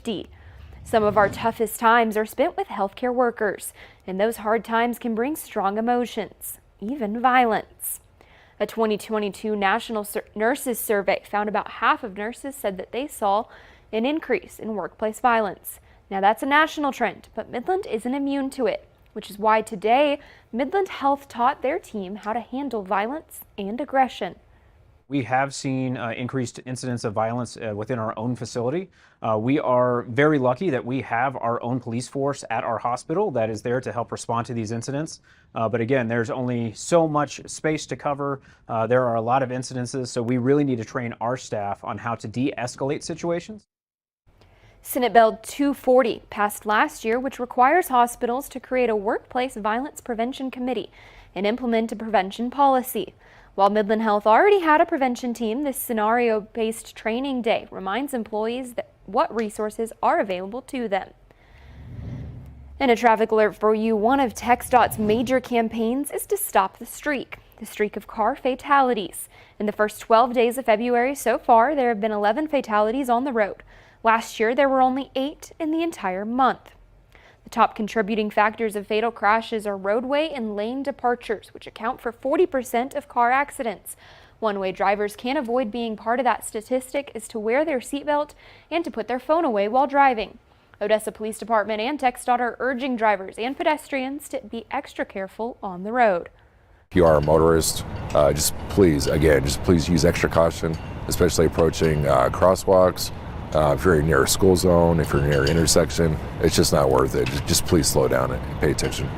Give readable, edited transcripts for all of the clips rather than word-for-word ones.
safety. Some of our toughest times are spent with healthcare workers, and those hard times can bring strong emotions, even violence. A 2022 National Nurses Survey found about half of nurses said that they saw an increase in workplace violence. Now that's a national trend, but Midland isn't immune to it, which is why today Midland Health taught their team how to handle violence and aggression. We have seen increased incidents of violence within our own facility. We are very lucky that we have our own police force at our hospital that is there to help respond to these incidents. But again, there's only so much space to cover. There are a lot of incidences, so we really need to train our staff on how to de-escalate situations. Senate Bill 240 passed last year, which requires hospitals to create a workplace violence prevention committee and implement a prevention policy. While Midland Health already had a prevention team, this scenario-based training day reminds employees that what resources are available to them. And a traffic alert for you, one of TxDOT's major campaigns is to stop the streak of car fatalities. In the first 12 days of February so far, there have been 11 fatalities on the road. Last year, there were only 8 in the entire month. The top contributing factors of fatal crashes are roadway and lane departures, which account for 40% of car accidents. One-way drivers can't avoid being part of that statistic is to wear their seatbelt and to put their phone away while driving. Odessa Police Department and TxDOT are urging drivers and pedestrians to be extra careful on the road. If you are a motorist, just please use extra caution, especially approaching crosswalks. If you're near a school zone, if you're near an intersection, it's just not worth it. Just please slow down and pay attention.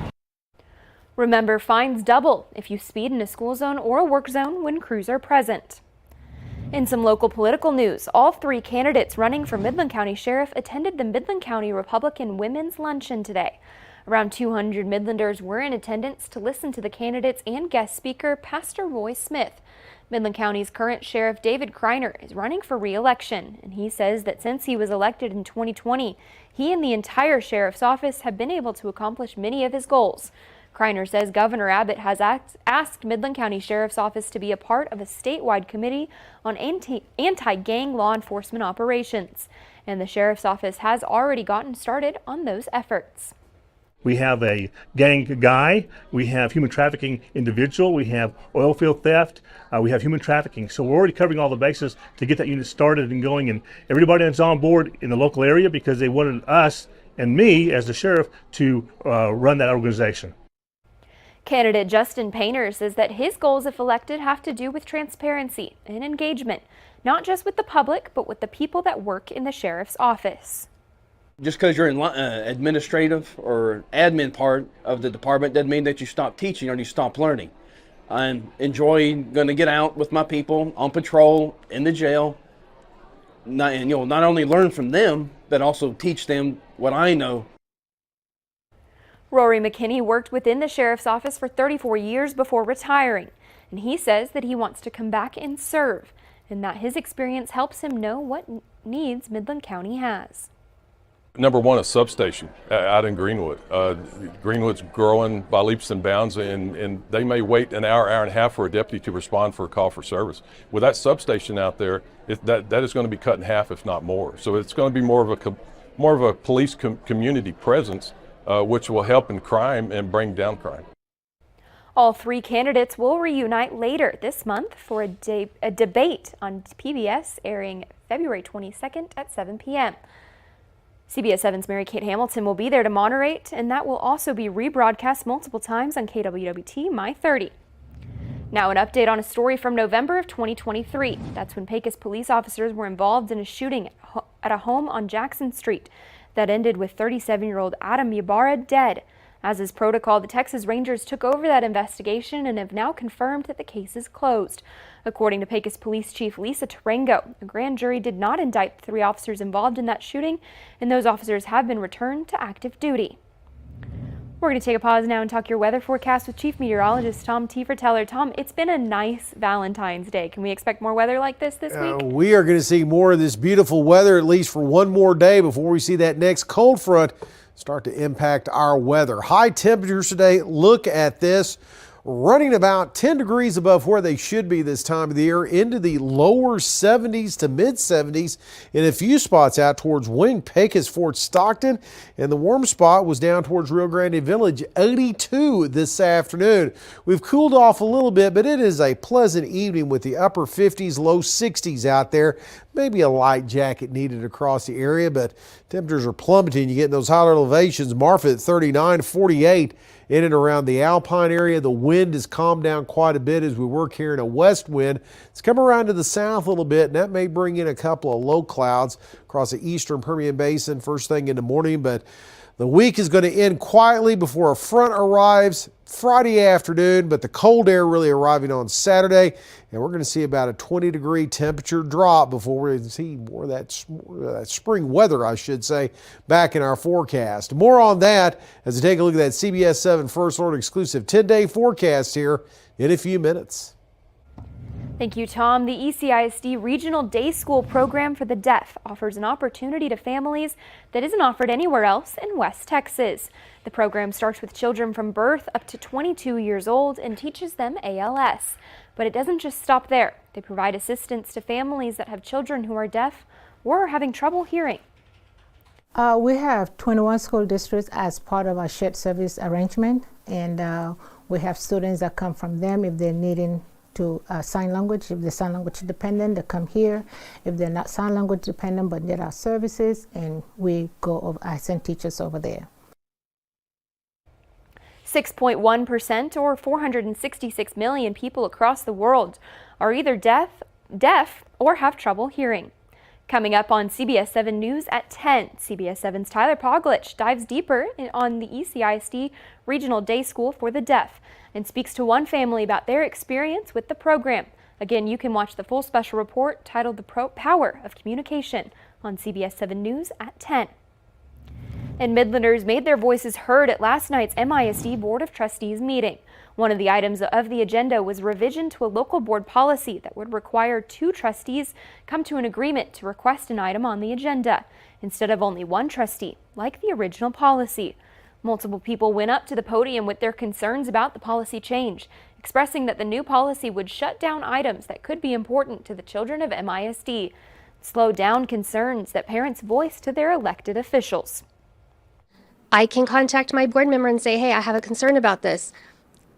Remember, fines double if you speed in a school zone or a work zone when crews are present. In some local political news, all 3 candidates running for Midland County Sheriff attended the Midland County Republican Women's Luncheon today. Around 200 Midlanders were in attendance to listen to the candidates and guest speaker, Pastor Roy Smith. Midland County's current Sheriff David Kreiner is running for re-election, and he says that since he was elected in 2020, he and the entire sheriff's office have been able to accomplish many of his goals. Kreiner says Governor Abbott has asked Midland County Sheriff's Office to be a part of a statewide committee on anti-gang law enforcement operations, and the Sheriff's Office has already gotten started on those efforts. We have a gang guy, we have human trafficking individual, we have oil field theft, we have human trafficking. So we're already covering all the bases to get that unit started and going, and everybody that's on board in the local area because they wanted us and me as the sheriff to run that organization. Candidate Justin Painter says that his goals, if elected, have to do with transparency and engagement, not just with the public, but with the people that work in the sheriff's office. Just because you're in administrative or admin part of the department doesn't mean that you stop teaching or you stop learning. I'm enjoying going to get out with my people on patrol in the jail, not only learn from them, but also teach them what I know. Rory McKinney worked within the sheriff's office for 34 years before retiring, and he says that he wants to come back and serve, and that his experience helps him know what needs Midland County has. Number one, a substation out in Greenwood. Greenwood's growing by leaps and bounds, and they may wait an hour, hour and a half for a deputy to respond for a call for service. With that substation out there, that is going to be cut in half, if not more. So it's going to be more of a police community presence, which will help in crime and bring down crime. All 3 candidates will reunite later this month for a debate on PBS, airing February 22nd at 7 p.m. CBS7's Mary Kate Hamilton will be there to moderate, and that will also be rebroadcast multiple times on KWWT My 30. Now an update on a story from November of 2023. That's when Pecos police officers were involved in a shooting at a home on Jackson Street that ended with 37-year-old Adam Ybarra dead. As is protocol, the Texas Rangers took over that investigation and have now confirmed that the case is closed. According to Pecos Police Chief Lisa Tarango, the grand jury did not indict the 3 officers involved in that shooting, and those officers have been returned to active duty. We're going to take a pause now and talk your weather forecast with Chief Meteorologist Tom Tieferteller. Tom, it's been a nice Valentine's Day. Can we expect more weather like this week? We are going to see more of this beautiful weather at least for one more day before we see that next cold front start to impact our weather. High temperatures today. Look at this. running about 10 degrees above where they should be this time of the year, into the lower 70s to mid 70s in a few spots out towards Wing, Pecos, Fort Stockton, and the warm spot was down towards Rio Grande Village, 82 this afternoon. We've cooled off a little bit, but it is a pleasant evening with the upper 50s, low 60s out there. Maybe a light jacket needed across the area, but temperatures are plummeting. You get in those higher elevations. Marfa at 39, 48 in and around the Alpine area. The wind has calmed down quite a bit as we work here in a west wind. It's come around to the south a little bit, and that may bring in a couple of low clouds across the eastern Permian Basin first thing in the morning, but the week is going to end quietly before a front arrives Friday afternoon, but the cold air really arriving on Saturday, and we're going to see about a 20-degree temperature drop before we see more of that spring weather, I should say, back in our forecast. More on that as we take a look at that CBS7 First Alert exclusive 10-day forecast here in a few minutes. Thank you, Tom. The ECISD Regional Day School Program for the Deaf offers an opportunity to families that isn't offered anywhere else in West Texas. The program starts with children from birth up to 22 years old and teaches them ALS. But it doesn't just stop there. They provide assistance to families that have children who are deaf or are having trouble hearing. We have 21 school districts as part of our shared service arrangement, and we have students that come from them if they're needing to sign language. If they're sign language dependent, they come here. If they're not sign language dependent but need our services, and we go over, I send teachers over there. 6.1% or 466 million people across the world are either deaf or have trouble hearing. Coming up on CBS7 News at 10, CBS7's Tyler Poglich dives deeper on the ECISD Regional Day School for the Deaf and speaks to one family about their experience with the program. Again, you can watch the full special report titled The Power of Communication on CBS7 News at 10. And Midlanders made their voices heard at last night's MISD Board of Trustees meeting. One of the items of the agenda was revision to a local board policy that would require 2 trustees come to an agreement to request an item on the agenda, instead of only 1 trustee, like the original policy. Multiple people went up to the podium with their concerns about the policy change, expressing that the new policy would shut down items that could be important to the children of MISD, slow down concerns that parents voice to their elected officials. I can contact my board member and say, hey, I have a concern about this.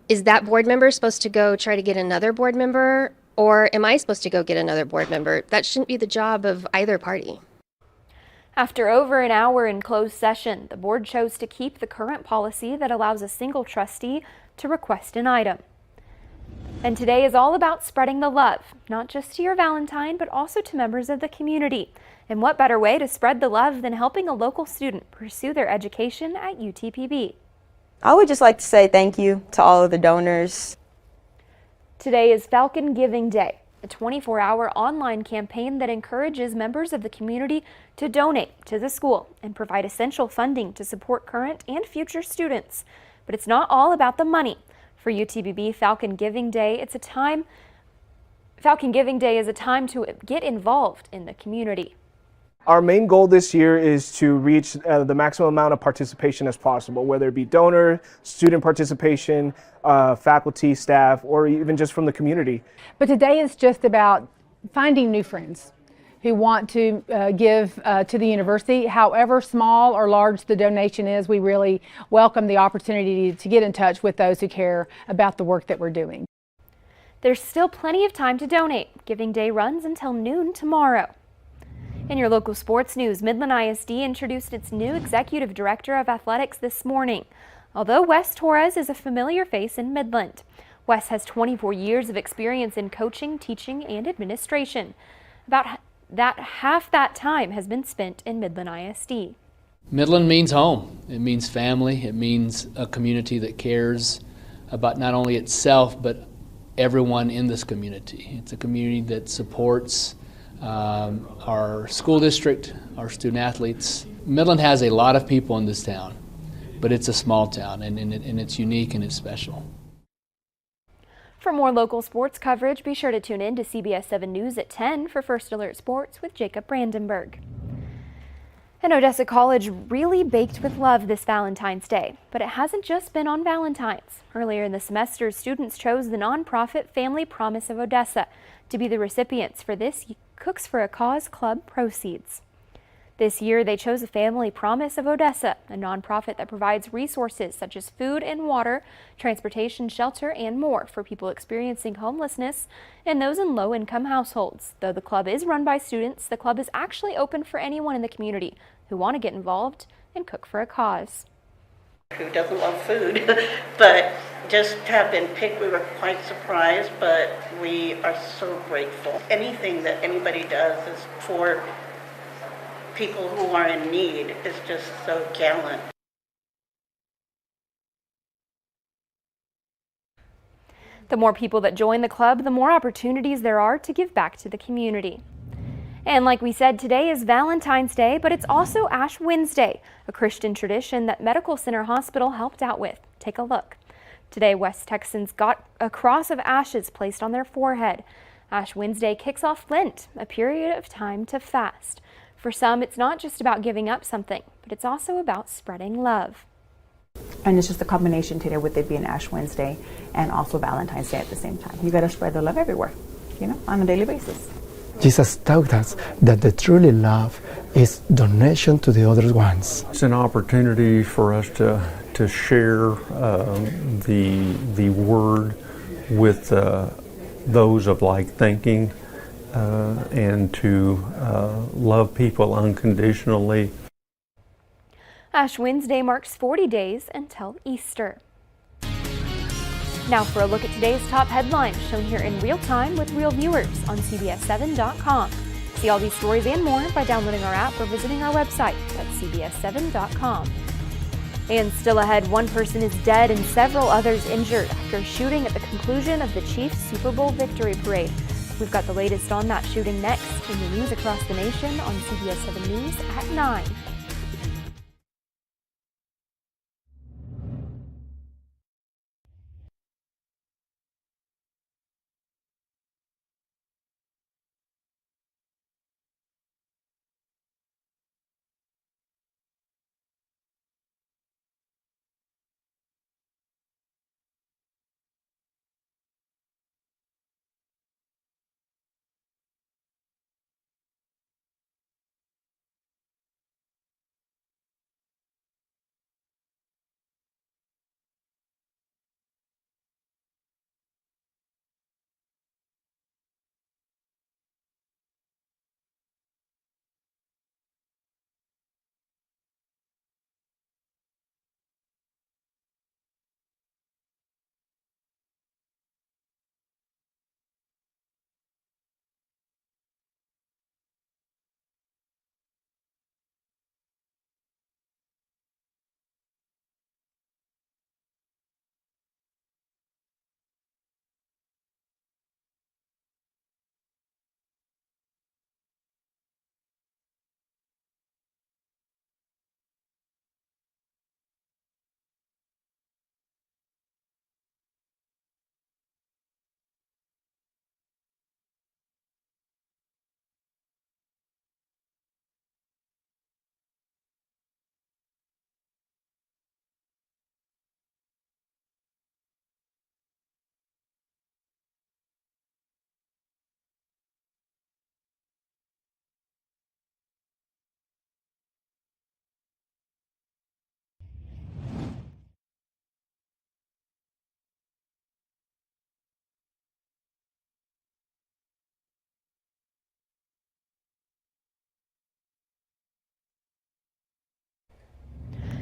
Is that board member supposed to go try to get another board member, or am I supposed to go get another board member? That shouldn't be the job of either party. After over an hour in closed session, the board chose to keep the current policy that allows a single trustee to request an item. And today is all about spreading the love, not just to your Valentine, but also to members of the community. And what better way to spread the love than helping a local student pursue their education at UTPB? I would just like to say thank you to all of the donors. Today is Falcon Giving Day, a 24-hour online campaign that encourages members of the community to donate to the school and provide essential funding to support current and future students. But it's not all about the money. For UTPB, Falcon Giving Day is a time to get involved in the community. Our main goal this year is to reach the maximum amount of participation as possible, whether it be donor, student participation, faculty, staff, or even just from the community. But today is just about finding new friends who want to give to the university. However small or large the donation is, we really welcome the opportunity to get in touch with those who care about the work that we're doing. There's still plenty of time to donate. Giving Day runs until noon tomorrow. In your local sports news, Midland ISD introduced its new executive director of athletics this morning. Although Wes Torres is a familiar face in Midland, Wes has 24 years of experience in coaching, teaching, and administration. About half that time has been spent in Midland ISD. Midland means home. It means family. It means a community that cares about not only itself, but everyone in this community. It's a community that supports our school district, our student athletes. Midland has a lot of people in this town, but it's a small town, and it's unique and it's special. For more local sports coverage, be sure to tune in to CBS7 News at 10 for First Alert Sports with Jacob Brandenburg. And Odessa College really baked with love this Valentine's Day, but it hasn't just been on Valentine's. Earlier in the semester, students chose the nonprofit Family Promise of Odessa to be the recipients for this Cooks for a Cause Club proceeds. This year, they chose the Family Promise of Odessa, a nonprofit that provides resources such as food and water, transportation, shelter, and more for people experiencing homelessness and those in low-income households. Though the club is run by students, the club is actually open for anyone in the community who want to get involved and cook for a cause. Who doesn't love food? But just to have been picked, we were quite surprised, but we are so grateful. Anything that anybody does is for people who are in need is just so gallant. The more people that join the club, the more opportunities there are to give back to the community. And like we said, today is Valentine's Day, but it's also Ash Wednesday, a Christian tradition that Medical Center Hospital helped out with. Take a look. Today, West Texans got a cross of ashes placed on their forehead. Ash Wednesday kicks off Lent, a period of time to fast. For some, it's not just about giving up something, but it's also about spreading love. And it's just a combination today with it being Ash Wednesday and also Valentine's Day at the same time. You got to spread the love everywhere, on a daily basis. Jesus taught us that the truly love is donation to the other ones. It's an opportunity for us to share the word with those of like thinking. And to love people unconditionally. Ash Wednesday marks 40 days until Easter. Now for a look at today's top headlines, shown here in real time with real viewers on CBS7.com. See all these stories and more by downloading our app or visiting our website at CBS7.com. And still ahead, one person is dead and several others injured after a shooting at the conclusion of the Chiefs Super Bowl victory parade. We've got the latest on that shooting next in the news across the nation on CBS 7 News at 9.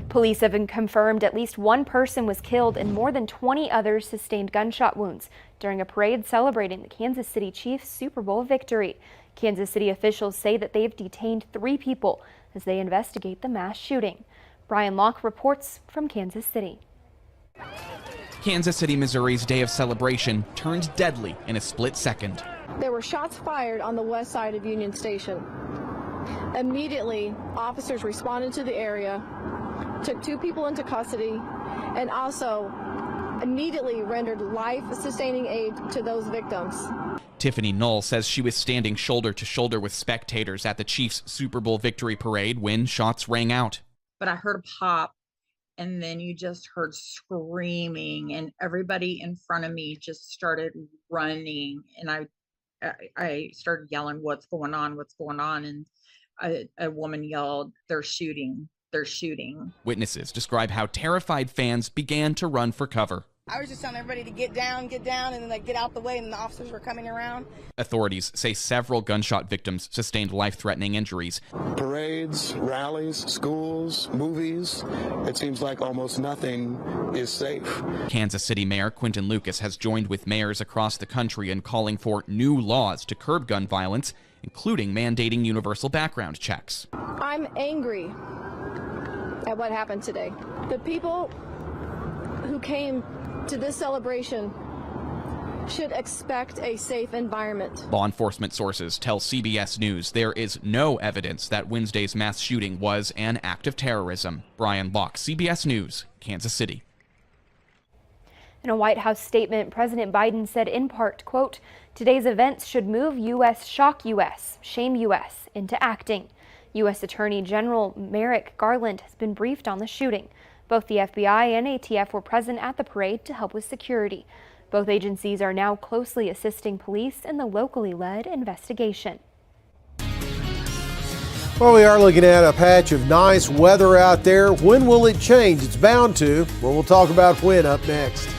Police have been confirmed at least one person was killed and more than 20 others sustained gunshot wounds during a parade celebrating the Kansas City Chiefs Super Bowl victory. Kansas City officials say that they've detained 3 people as they investigate the mass shooting. Brian Locke reports from Kansas City. Kansas City, Missouri's day of celebration turned deadly in a split second. There were shots fired on the west side of Union Station. Immediately, officers responded to the area, took 2 people into custody, and also immediately rendered life-sustaining aid to those victims. Tiffany Null says she was standing shoulder to shoulder with spectators at the Chiefs' Super Bowl victory parade when shots rang out. But I heard a pop, and then you just heard screaming, and everybody in front of me just started running, and I started yelling, "What's going on? What's going on?" And a woman yelled, "They're shooting! They're shooting!" Witnesses describe how terrified fans began to run for cover. I was just telling everybody to get down, and then like get out the way, and the officers were coming around. Authorities say several gunshot victims sustained life-threatening injuries. Parades, rallies, schools, movies, it seems like almost nothing is safe. Kansas City Mayor Quinton Lucas has joined with mayors across the country in calling for new laws to curb gun violence, including mandating universal background checks. I'm angry at what happened today. The people who came to this celebration should expect a safe environment. Law enforcement sources tell CBS News there is no evidence that Wednesday's mass shooting was an act of terrorism. Brian Locke, CBS News, Kansas City. In a White House statement, President Biden said in part, quote, "Today's events should move U.S., shock U.S., shame U.S. into acting." U.S. Attorney General Merrick Garland has been briefed on the shooting. Both the FBI and ATF were present at the parade to help with security. Both agencies are now closely assisting police in the locally led investigation. Well, we are looking at a patch of nice weather out there. When will it change? It's bound to. Well, we'll talk about when up next.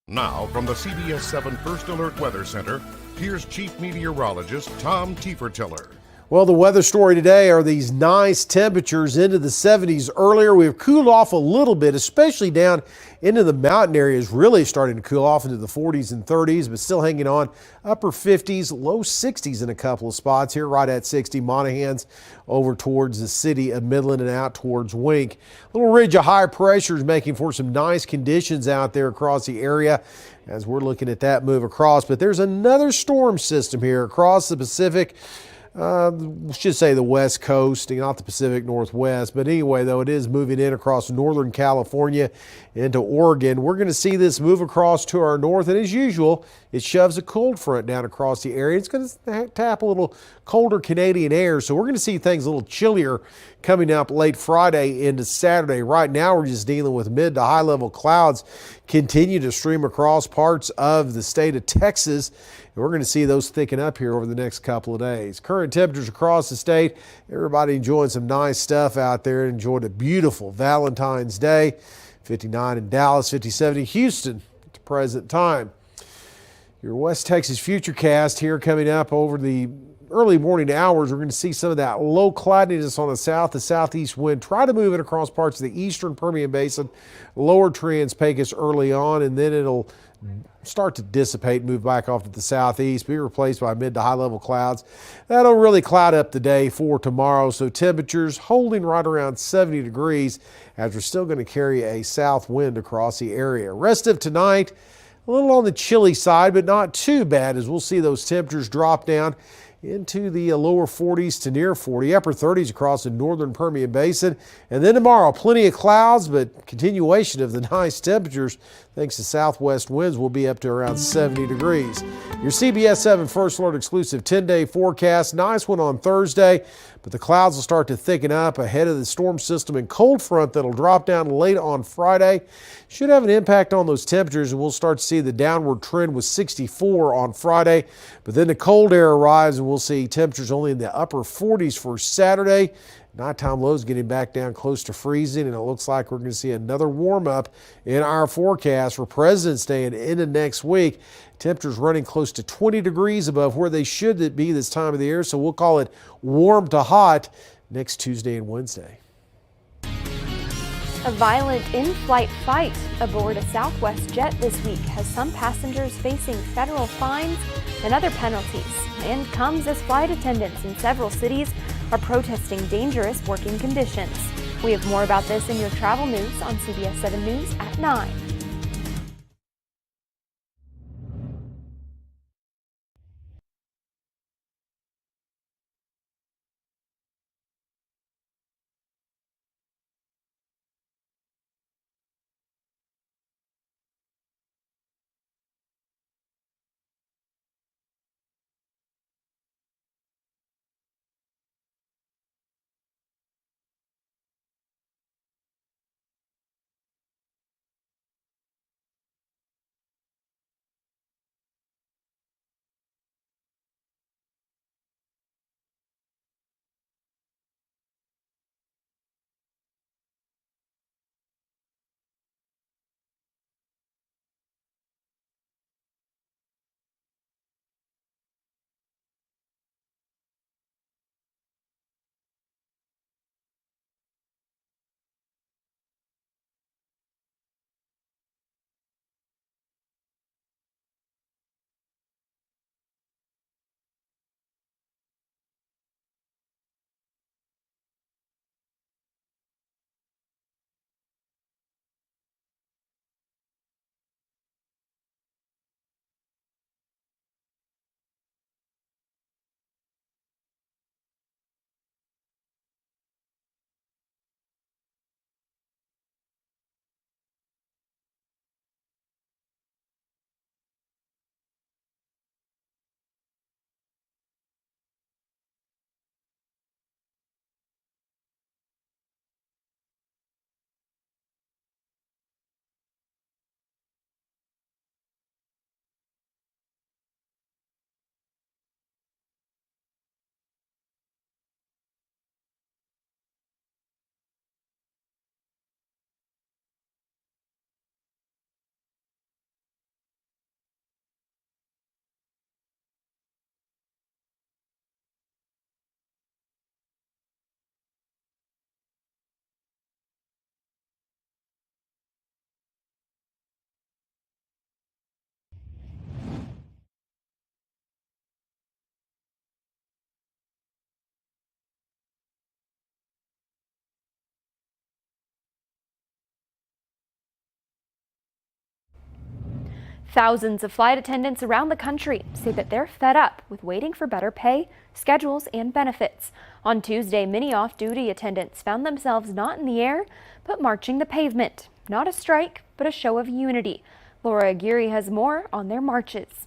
Now, from the CBS7 First Alert Weather Center, here's Chief Meteorologist Tom Tiefertiller. Well, the weather story today are these nice temperatures into the 70s earlier. We've cooled off a little bit, especially down into the mountain areas, really starting to cool off into the 40s and 30s, but still hanging on upper 50s, low 60s in a couple of spots here, right at 60. Monahans over towards the city of Midland and out towards Wink. A little ridge of high pressure is making for some nice conditions out there across the area as we're looking at that move across. But there's another storm system here across the Pacific. Should say the West Coast, not the Pacific Northwest. But anyway, though, it is moving in across Northern California into Oregon. We're going to see this move across to our north. And as usual, it shoves a cold front down across the area. It's going to tap a little colder Canadian air. So we're going to see things a little chillier coming up late Friday into Saturday. Right now, we're just dealing with mid to high level clouds continue to stream across parts of the state of Texas. And we're going to see those thicken up here over the next couple of days. Current current temperatures across the state. Everybody enjoying some nice stuff out there. Enjoyed a beautiful Valentine's Day. 59 in Dallas, 57 in Houston at the present time. Your West Texas Futurecast here coming up over the early morning hours. We're going to see some of that low cloudiness on the south. The southeast wind try to move it across parts of the eastern Permian Basin. Lower Trans-Pecos early on, and then it'll start to dissipate and move back off to the southeast, be replaced by mid to high level clouds. That'll really cloud up the day for tomorrow. So temperatures holding right around 70 degrees as we're still going to carry a south wind across the area. Rest of tonight, a little on the chilly side, but not too bad as we'll see those temperatures drop down into the lower 40s to near 40, upper 30s across the northern Permian Basin. And then tomorrow, plenty of clouds, but continuation of the nice temperatures thanks to southwest winds will be up to around 70 degrees. Your CBS 7 First Alert exclusive 10-day forecast. Nice one on Thursday, but the clouds will start to thicken up ahead of the storm system and cold front that'll drop down late on Friday. Should have an impact on those temperatures, and we'll start to see the downward trend with 64 on Friday. But then the cold air arrives, and we'll see temperatures only in the upper 40s for Saturday. Nighttime lows getting back down close to freezing, and it looks like we're going to see another warm up in our forecast for President's Day and into next week. Temperatures running close to 20 degrees above where they should be this time of the year, so we'll call it warm to hot next Tuesday and Wednesday. A violent in-flight fight aboard a Southwest jet this week has some passengers facing federal fines and other penalties, and comes as flight attendants in several cities are protesting dangerous working conditions. We have more about this in your travel news on CBS 7 News at 9. Thousands of flight attendants around the country say that they're fed up with waiting for better pay, schedules, and benefits. On Tuesday, many off-duty attendants found themselves not in the air, but marching the pavement. Not a strike, but a show of unity. Laura Aguirre has more on their marches.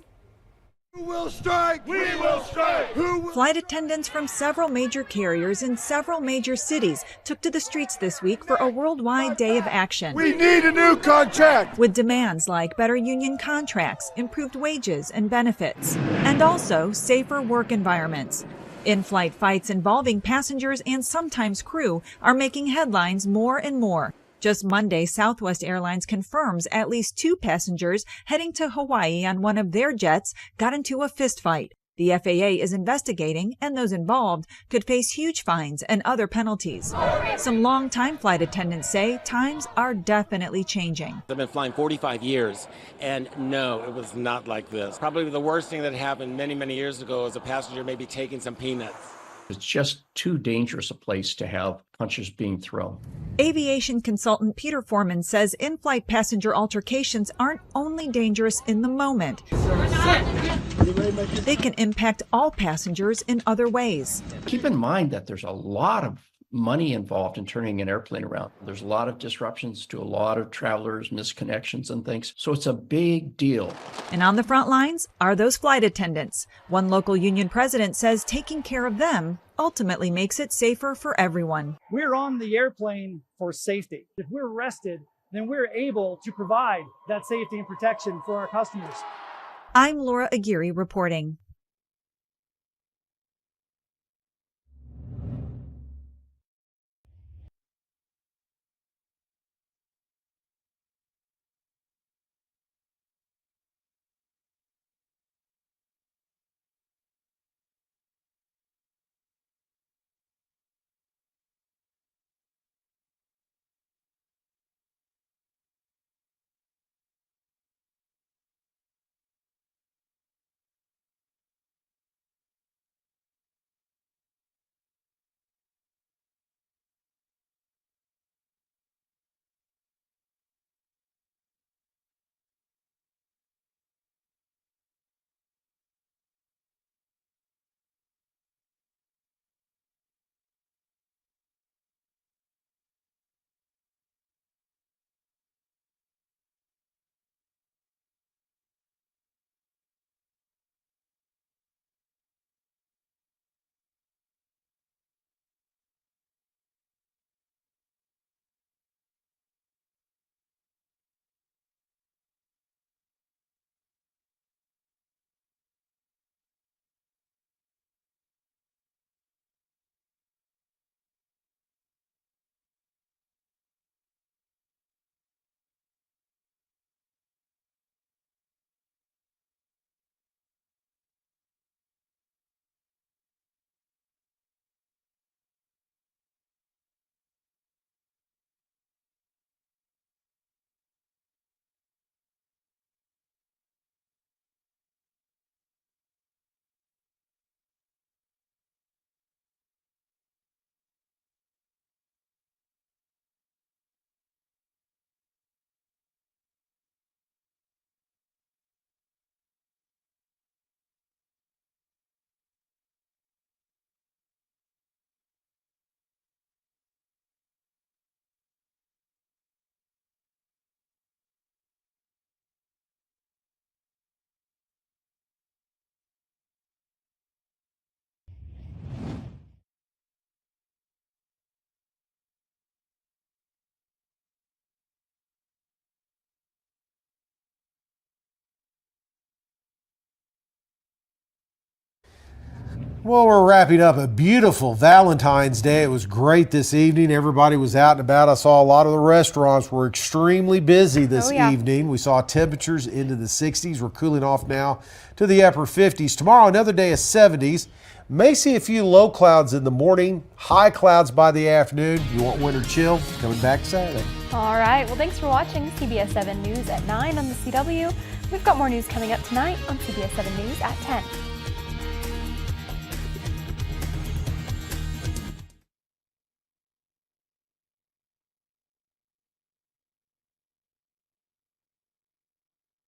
Who will strike? We will strike. Flight attendants from several major carriers in several major cities took to the streets this week for a worldwide day of action. We need a new contract! With demands like better union contracts, improved wages and benefits, and also safer work environments. In-flight fights involving passengers and sometimes crew are making headlines more and more. Just Monday, Southwest Airlines confirms at least 2 passengers heading to Hawaii on one of their jets got into a fistfight. The FAA is investigating, and those involved could face huge fines and other penalties. Some long-time flight attendants say times are definitely changing. I've been flying 45 years, and no, it was not like this. Probably the worst thing that happened many, many years ago is a passenger maybe taking some peanuts. It's just too dangerous a place to have punches being thrown. Aviation consultant Peter Foreman says in-flight passenger altercations aren't only dangerous in the moment. They can impact all passengers in other ways. Keep in mind that there's a lot of money involved in turning an airplane around. There's a lot of disruptions to a lot of travelers, misconnections and things. So it's a big deal. And on the front lines are those flight attendants. One local union president says taking care of them ultimately makes it safer for everyone. We're on the airplane for safety. If we're rested, then we're able to provide that safety and protection for our customers. I'm Laura Aguirre reporting. Well, we're wrapping up a beautiful Valentine's Day. It was great this evening. Everybody was out and about. I saw a lot of the restaurants were extremely busy this evening. We saw temperatures into the 60s. We're cooling off now to the upper 50s. Tomorrow, another day of 70s. May see a few low clouds in the morning, high clouds by the afternoon. You want winter chill? Coming back Saturday. All right. Well, thanks for watching CBS 7 News at 9 on the CW. We've got more news coming up tonight on CBS 7 News at 10.